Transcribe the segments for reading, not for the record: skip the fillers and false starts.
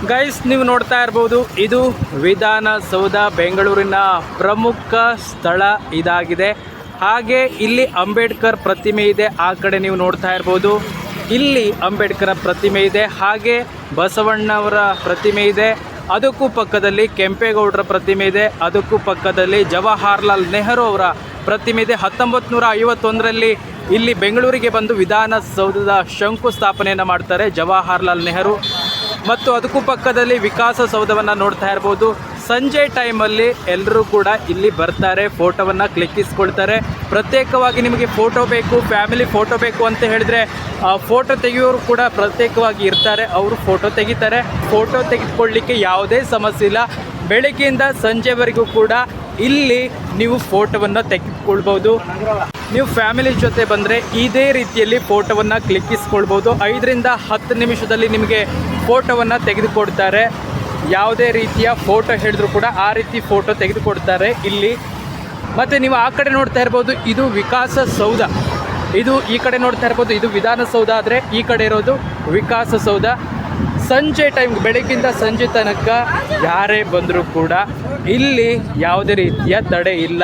Guys, ನೀವು ನೋಡ್ತಾ ಇರ್ಬೋದು, ಇದು ವಿಧಾನಸೌಧ ಬೆಂಗಳೂರಿನ ಪ್ರಮುಖ ಸ್ಥಳ ಇದಾಗಿದೆ. ಹಾಗೆ ಇಲ್ಲಿ ಅಂಬೇಡ್ಕರ್ ಪ್ರತಿಮೆ ಇದೆ. ಆ ಕಡೆ ನೀವು ನೋಡ್ತಾ ಇರ್ಬೋದು, ಇಲ್ಲಿ ಅಂಬೇಡ್ಕರ್ ಪ್ರತಿಮೆ ಇದೆ. ಹಾಗೆ ಬಸವಣ್ಣವರ ಪ್ರತಿಮೆ ಇದೆ. ಅದಕ್ಕೂ ಪಕ್ಕದಲ್ಲಿ ಕೆಂಪೇಗೌಡರ ಪ್ರತಿಮೆ ಇದೆ. ಅದಕ್ಕೂ ಪಕ್ಕದಲ್ಲಿ ಜವಾಹರ್ಲಾಲ್ ನೆಹರು ಅವರ ಪ್ರತಿಮೆ ಇದೆ. 1951ರಲ್ಲಿ ಇಲ್ಲಿ ಬೆಂಗಳೂರಿಗೆ ಬಂದು ವಿಧಾನಸೌಧದ ಶಂಕುಸ್ಥಾಪನೆಯನ್ನು ಮಾಡ್ತಾರೆ ಜವಾಹರ್ಲಾಲ್ ನೆಹರು. ಮತ್ತು ಅದಕ್ಕೂ ಪಕ್ಕದಲ್ಲಿ ವಿಕಾಸಸೌಧವನ್ನು ನೋಡ್ತಾ ಇರ್ಬೋದು. ಸಂಜೆ ಟೈಮಲ್ಲಿ ಎಲ್ಲರೂ ಕೂಡ ಇಲ್ಲಿ ಬರ್ತಾರೆ, ಫೋಟೋವನ್ನು ಕ್ಲಿಕ್ಕಿಸ್ಕೊಳ್ತಾರೆ. ಪ್ರತ್ಯೇಕವಾಗಿ ನಿಮಗೆ ಫೋಟೋ ಬೇಕು, ಫ್ಯಾಮಿಲಿ ಫೋಟೋ ಬೇಕು ಅಂತ ಹೇಳಿದ್ರೆ ಫೋಟೋ ತೆಗೆಯೋರು ಕೂಡ ಪ್ರತ್ಯೇಕವಾಗಿ ಇರ್ತಾರೆ, ಅವರು ಫೋಟೋ ತೆಗಿತಾರೆ. ಫೋಟೋ ತೆಗೆದುಕೊಳ್ಳಲಿಕ್ಕೆ ಯಾವುದೇ ಸಮಸ್ಯೆ ಇಲ್ಲ. ಬೆಳಗ್ಗೆಯಿಂದ ಸಂಜೆವರೆಗೂ ಕೂಡ ಇಲ್ಲಿ ನೀವು ಫೋಟೋವನ್ನು ತೆಗೆದುಕೊಳ್ಬೋದು. ನೀವು ಫ್ಯಾಮಿಲಿ ಜೊತೆ ಬಂದರೆ ಇದೇ ರೀತಿಯಲ್ಲಿ ಫೋಟೋವನ್ನು ಕ್ಲಿಕ್ಕಿಸ್ಕೊಳ್ಬೋದು. 5ರಿಂದ 10 ನಿಮಿಷದಲ್ಲಿ ನಿಮಗೆ ಫೋಟೋವನ್ನು ತೆಗೆದುಕೊಡ್ತಾರೆ. ಯಾವುದೇ ರೀತಿಯ ಫೋಟೋ ಹೇಳಿದ್ರು ಕೂಡ ಆ ರೀತಿ ಫೋಟೋ ತೆಗೆದುಕೊಡ್ತಾರೆ ಇಲ್ಲಿ. ಮತ್ತು ನೀವು ಆ ಕಡೆ ನೋಡ್ತಾ ಇರ್ಬೋದು, ಇದು ವಿಕಾಸಸೌಧ. ಇದು ಈ ಕಡೆ ನೋಡ್ತಾ ಇರ್ಬೋದು, ಇದು ವಿಧಾನಸೌಧ ಆದರೆ ಈ ಕಡೆ ಇರೋದು ವಿಕಾಸಸೌಧ. ಸಂಜೆ ಟೈಮ್, ಬೆಳಗ್ಗಿಂದ ಸಂಜೆ ತನಕ ಯಾರೇ ಬಂದರೂ ಕೂಡ ಇಲ್ಲಿ ಯಾವುದೇ ರೀತಿಯ ತಡೆ ಇಲ್ಲ.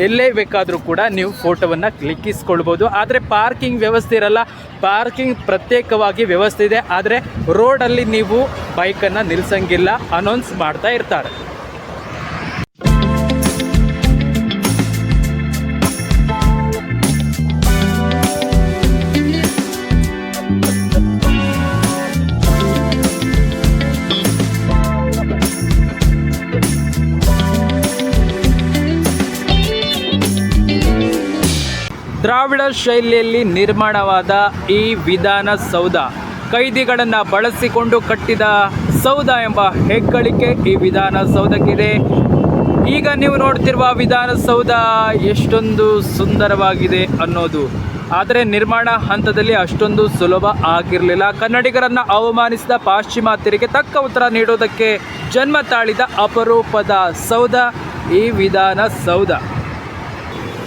ಎಲ್ಲೇ ಬೇಕಾದರೂ ಕೂಡ ನೀವು ಫೋಟೋವನ್ನು ಕ್ಲಿಕ್ಕಿಸ್ಕೊಳ್ಬೋದು. ಆದರೆ ಪಾರ್ಕಿಂಗ್ ವ್ಯವಸ್ಥೆ ಇರಲ್ಲ. ಪಾರ್ಕಿಂಗ್ ಪ್ರತ್ಯೇಕವಾಗಿ ವ್ಯವಸ್ಥೆ ಇದೆ, ಆದರೆ ರೋಡಲ್ಲಿ ನೀವು ಬೈಕನ್ನು ನಿಲ್ಲಿಸಂಗಿಲ್ಲ, ಅನೌನ್ಸ್ ಮಾಡ್ತಾ ಇರ್ತಾರೆ. ದ್ರಾವಿಡ ಶೈಲಿಯಲ್ಲಿ ನಿರ್ಮಾಣವಾದ ಈ ವಿಧಾನಸೌಧ ಕೈದಿಗಳನ್ನು ಬಳಸಿಕೊಂಡು ಕಟ್ಟಿದ ಸೌಧ ಎಂಬ ಹೆಗ್ಗಳಿಕೆ ಈ ವಿಧಾನಸೌಧಕ್ಕಿದೆ. ಈಗ ನೀವು ನೋಡ್ತಿರುವ ವಿಧಾನಸೌಧ ಎಷ್ಟೊಂದು ಸುಂದರವಾಗಿದೆ ಅನ್ನೋದು. ಆದರೆ ನಿರ್ಮಾಣ ಹಂತದಲ್ಲಿ ಅಷ್ಟೊಂದು ಸುಲಭ ಆಗಿರಲಿಲ್ಲ. ಕನ್ನಡಿಗರನ್ನು ಅವಮಾನಿಸಿದ ಪಾಶ್ಚಿಮಾತ್ಯರಿಗೆ ತಕ್ಕ ಉತ್ತರ ನೀಡೋದಕ್ಕೆ ಜನ್ಮ ತಾಳಿದ ಅಪರೂಪದ ಸೌಧ ಈ ವಿಧಾನಸೌಧ.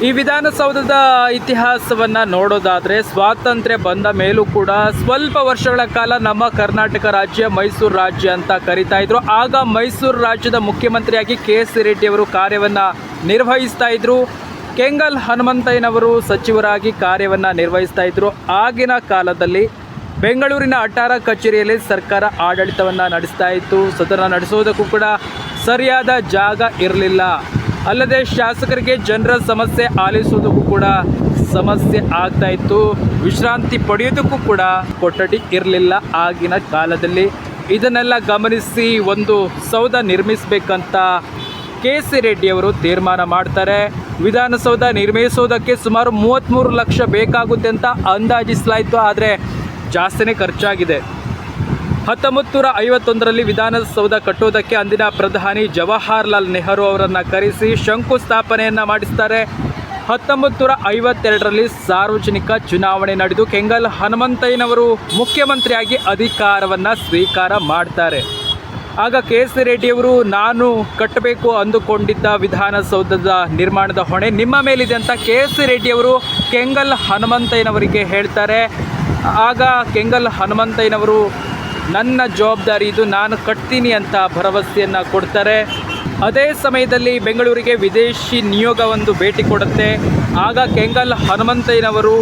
ಈ ವಿಧಾನಸೌಧದ ಇತಿಹಾಸವನ್ನು ನೋಡೋದಾದರೆ, ಸ್ವಾತಂತ್ರ್ಯ ಬಂದ ಮೇಲೂ ಕೂಡ ಸ್ವಲ್ಪ ವರ್ಷಗಳ ಕಾಲ ನಮ್ಮ ಕರ್ನಾಟಕ ರಾಜ್ಯ ಮೈಸೂರು ರಾಜ್ಯ ಅಂತ ಕರಿತಾ ಇದ್ರು. ಆಗ ಮೈಸೂರು ರಾಜ್ಯದ ಮುಖ್ಯಮಂತ್ರಿಯಾಗಿ KC ರೆಡ್ಡಿಯವರು ಕಾರ್ಯವನ್ನು ನಿರ್ವಹಿಸ್ತಾ ಇದ್ರು. ಕೆಂಗಲ್ ಹನುಮಂತಯ್ಯನವರು ಸಚಿವರಾಗಿ ಕಾರ್ಯವನ್ನು ನಿರ್ವಹಿಸ್ತಾ ಇದ್ರು. ಆಗಿನ ಕಾಲದಲ್ಲಿ ಬೆಂಗಳೂರಿನ ಅಟ್ಟಾರ ಕಚೇರಿಯಲ್ಲಿ ಸರ್ಕಾರ ಆಡಳಿತವನ್ನು ನಡೆಸ್ತಾ ಇತ್ತು. ಸದನ ನಡೆಸೋದಕ್ಕೂ ಕೂಡ ಸರಿಯಾದ ಜಾಗ ಇರಲಿಲ್ಲ. ಅಲ್ಲದೆ ಶಾಸಕರಿಗೆ ಜನರ ಸಮಸ್ಯೆ ಆಲಿಸುವುದಕ್ಕೂ ಕೂಡ ಸಮಸ್ಯೆ ಆಗ್ತಾ ಇತ್ತು. ವಿಶ್ರಾಂತಿ ಪಡೆಯೋದಕ್ಕೂ ಕೂಡ ಕೊಠಡಿ ಇರಲಿಲ್ಲ ಆಗಿನ ಕಾಲದಲ್ಲಿ. ಇದನ್ನೆಲ್ಲ ಗಮನಿಸಿ ಒಂದು ಸೌಧ ನಿರ್ಮಿಸಬೇಕಂತ KC ರೆಡ್ಡಿಯವರು ತೀರ್ಮಾನ ಮಾಡ್ತಾರೆ. ವಿಧಾನಸೌಧ ನಿರ್ಮಿಸೋದಕ್ಕೆ ಸುಮಾರು 33 ಲಕ್ಷ ಬೇಕಾಗುತ್ತೆ ಅಂತ ಅಂದಾಜಿಸಲಾಯಿತು. ಆದರೆ ಜಾಸ್ತಿನೇ ಖರ್ಚಾಗಿದೆ. 1951ರಲ್ಲಿ ವಿಧಾನಸೌಧ ಕಟ್ಟೋದಕ್ಕೆ ಅಂದಿನ ಪ್ರಧಾನಿ ಜವಾಹರ್ಲಾಲ್ ನೆಹರು ಅವರನ್ನು ಕರೆಸಿ ಶಂಕುಸ್ಥಾಪನೆಯನ್ನು ಮಾಡಿಸ್ತಾರೆ. 1952ರಲ್ಲಿ ಸಾರ್ವಜನಿಕ ಚುನಾವಣೆ ನಡೆದು ಕೆಂಗಲ್ ಹನುಮಂತಯ್ಯನವರು ಮುಖ್ಯಮಂತ್ರಿಯಾಗಿ ಅಧಿಕಾರವನ್ನು ಸ್ವೀಕಾರ ಮಾಡ್ತಾರೆ. ಆಗ KC ರೆಡ್ಡಿಯವರು, ನಾನು ಕಟ್ಟಬೇಕು ಅಂದುಕೊಂಡಿದ್ದ ವಿಧಾನಸೌಧದ ನಿರ್ಮಾಣದ ಹೊಣೆ ನಿಮ್ಮ ಮೇಲಿದೆ ಅಂತ KC ರೆಡ್ಡಿಯವರು ಕೆಂಗಲ್ ಹನುಮಂತಯ್ಯನವರಿಗೆ ಹೇಳ್ತಾರೆ. ಆಗ ಕೆಂಗಲ್ ಹನುಮಂತಯ್ಯನವರು, ನನ್ನ ಜವಾಬ್ದಾರಿ ಇದು, ನಾನು ಕಟ್ತೀನಿ ಅಂತ ಭರವಸೆಯನ್ನು ಕೊಡ್ತಾರೆ. ಅದೇ ಸಮಯದಲ್ಲಿ ಬೆಂಗಳೂರಿಗೆ ವಿದೇಶಿ ನಿಯೋಗ ಒಂದು ಭೇಟಿ ಕೊಡುತ್ತೆ. ಆಗ ಕೆಂಗಲ್ ಹನುಮಂತಯ್ಯನವರು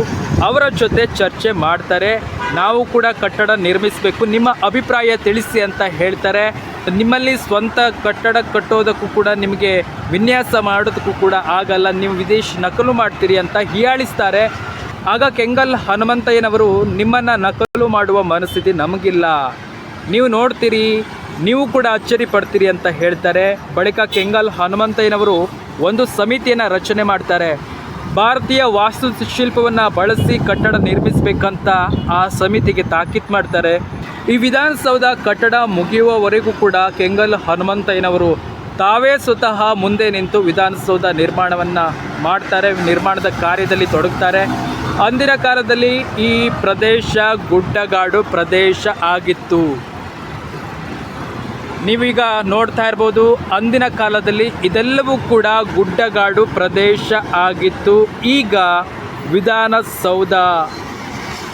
ಅವರ ಜೊತೆ ಚರ್ಚೆ ಮಾಡ್ತಾರೆ. ನಾವು ಕೂಡ ಕಟ್ಟಡ ನಿರ್ಮಿಸಬೇಕು, ನಿಮ್ಮ ಅಭಿಪ್ರಾಯ ತಿಳಿಸಿ ಅಂತ ಹೇಳ್ತಾರೆ. ನಿಮ್ಮಲ್ಲಿ ಸ್ವಂತ ಕಟ್ಟಡ ಕಟ್ಟೋದಕ್ಕೂ ಕೂಡ ನಿಮಗೆ ವಿನ್ಯಾಸ ಮಾಡೋದಕ್ಕೂ ಕೂಡ ಆಗಲ್ಲ, ನೀವು ವಿದೇಶಿ ನಕಲು ಮಾಡ್ತೀರಿ ಅಂತ ಹೀಯಾಳಿಸ್ತಾರೆ. ಆಗ ಕೆಂಗಲ್ ಹನುಮಂತಯ್ಯನವರು, ನಿಮ್ಮನ್ನು ನಕಲು ಮಾಡುವ ಮನಸ್ಥಿತಿ ನಮಗಿಲ್ಲ, ನೀವು ನೋಡ್ತೀರಿ, ನೀವು ಕೂಡ ಅಚ್ಚರಿ ಪಡ್ತೀರಿ ಅಂತ ಹೇಳ್ತಾರೆ. ಬಳಿಕ ಕೆಂಗಲ್ ಹನುಮಂತಯ್ಯನವರು ಒಂದು ಸಮಿತಿಯನ್ನು ರಚನೆ ಮಾಡ್ತಾರೆ. ಭಾರತೀಯ ವಾಸ್ತುಶಿಲ್ಪವನ್ನು ಬಳಸಿ ಕಟ್ಟಡ ನಿರ್ಮಿಸಬೇಕಂತ ಆ ಸಮಿತಿಗೆ ತಾಕೀತು ಮಾಡ್ತಾರೆ. ಈ ವಿಧಾನಸೌಧ ಕಟ್ಟಡ ಮುಗಿಯುವವರೆಗೂ ಕೂಡ ಕೆಂಗಲ್ ಹನುಮಂತಯ್ಯನವರು ತಾವೇ ಸ್ವತಃ ಮುಂದೆ ನಿಂತು ವಿಧಾನಸೌಧ ನಿರ್ಮಾಣವನ್ನು ಮಾಡ್ತಾರೆ, ನಿರ್ಮಾಣದ ಕಾರ್ಯದಲ್ಲಿ ತೊಡಗ್ತಾರೆ. ಅಂದಿನ ಕಾಲದಲ್ಲಿ ಈ ಪ್ರದೇಶ ಗುಡ್ಡಗಾಡು ಪ್ರದೇಶ ಆಗಿತ್ತು. ನೀವೀಗ ನೋಡ್ತಾ ಇರ್ಬೋದು, ಅಂದಿನ ಕಾಲದಲ್ಲಿ ಇದೆಲ್ಲವೂ ಕೂಡ ಗುಡ್ಡಗಾಡು ಪ್ರದೇಶ ಆಗಿತ್ತು. ಈಗ ವಿಧಾನಸೌಧ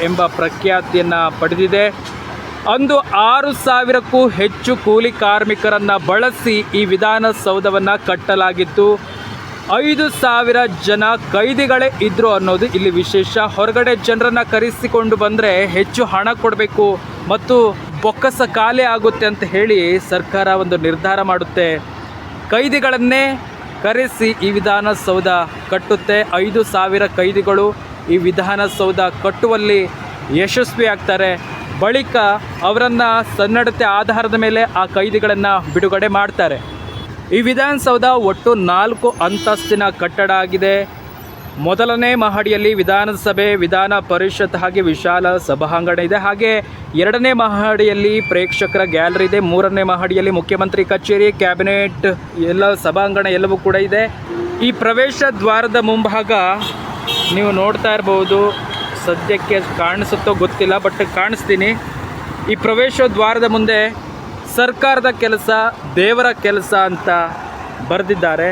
ಎಂಬ ಪ್ರಖ್ಯಾತಿಯನ್ನು ಪಡೆದಿದೆ. ಅಂದು 6,000ಕ್ಕೂ ಹೆಚ್ಚು ಕೂಲಿ ಕಾರ್ಮಿಕರನ್ನು ಬಳಸಿ ಈ ವಿಧಾನಸೌಧವನ್ನು ಕಟ್ಟಲಾಗಿತ್ತು. 5,000 ಜನ ಕೈದಿಗಳೇ ಇದ್ದರು ಅನ್ನೋದು ಇಲ್ಲಿ ವಿಶೇಷ. ಹೊರಗಡೆ ಜನರನ್ನು ಕರೆಸಿಕೊಂಡು ಬಂದರೆ ಹೆಚ್ಚು ಹಣ ಕೊಡಬೇಕು ಮತ್ತು ಬೊಕ್ಕಸ ಖಾಲಿ ಆಗುತ್ತೆ ಅಂತ ಹೇಳಿ ಸರ್ಕಾರ ಒಂದು ನಿರ್ಧಾರ ಮಾಡುತ್ತೆ. ಕೈದಿಗಳನ್ನೇ ಕರೆಸಿ ಈ ವಿಧಾನಸೌಧ ಕಟ್ಟುತ್ತೆ. 5,000 ಕೈದಿಗಳು ಈ ವಿಧಾನಸೌಧ ಕಟ್ಟುವಲ್ಲಿ ಯಶಸ್ವಿ ಆಗ್ತಾರೆ. ಬಳಿಕ ಅವರನ್ನು ಸನ್ನಡತೆ ಆಧಾರದ ಮೇಲೆ ಆ ಕೈದಿಗಳನ್ನು ಬಿಡುಗಡೆ ಮಾಡ್ತಾರೆ. ಈ ವಿಧಾನಸೌಧ ಒಟ್ಟು 4 ಅಂತಸ್ತಿನ ಕಟ್ಟಡ ಆಗಿದೆ. ಮೊದಲನೇ ಮಹಡಿಯಲ್ಲಿ ವಿಧಾನಸಭೆ, ವಿಧಾನ ಪರಿಷತ್ ಹಾಗೆ ವಿಶಾಲ ಸಭಾಂಗಣ ಇದೆ. ಹಾಗೆ 2ನೇ ಮಹಡಿಯಲ್ಲಿ ಪ್ರೇಕ್ಷಕರ ಗ್ಯಾಲರಿ ಇದೆ. 3ನೇ ಮಹಡಿಯಲ್ಲಿ ಮುಖ್ಯಮಂತ್ರಿ ಕಚೇರಿ, ಕ್ಯಾಬಿನೆಟ್ ಎಲ್ಲ ಸಭಾಂಗಣ ಎಲ್ಲವೂ ಕೂಡ ಇದೆ. ಈ ಪ್ರವೇಶ ದ್ವಾರದ ಮುಂಭಾಗ ನೀವು ನೋಡ್ತಾ ಇರ್ಬೋದು. ಸದ್ಯಕ್ಕೆ ಕಾಣಿಸುತ್ತೋ ಗೊತ್ತಿಲ್ಲ, ಬಟ್ ಕಾಣಿಸ್ತೀನಿ. ಈ ಪ್ರವೇಶ ದ್ವಾರದ ಮುಂದೆ ಸರ್ಕಾರದ ಕೆಲಸ, ದೇವರ ಕೆಲಸ ಅಂತ ಬರೆದಿದ್ದಾರೆ.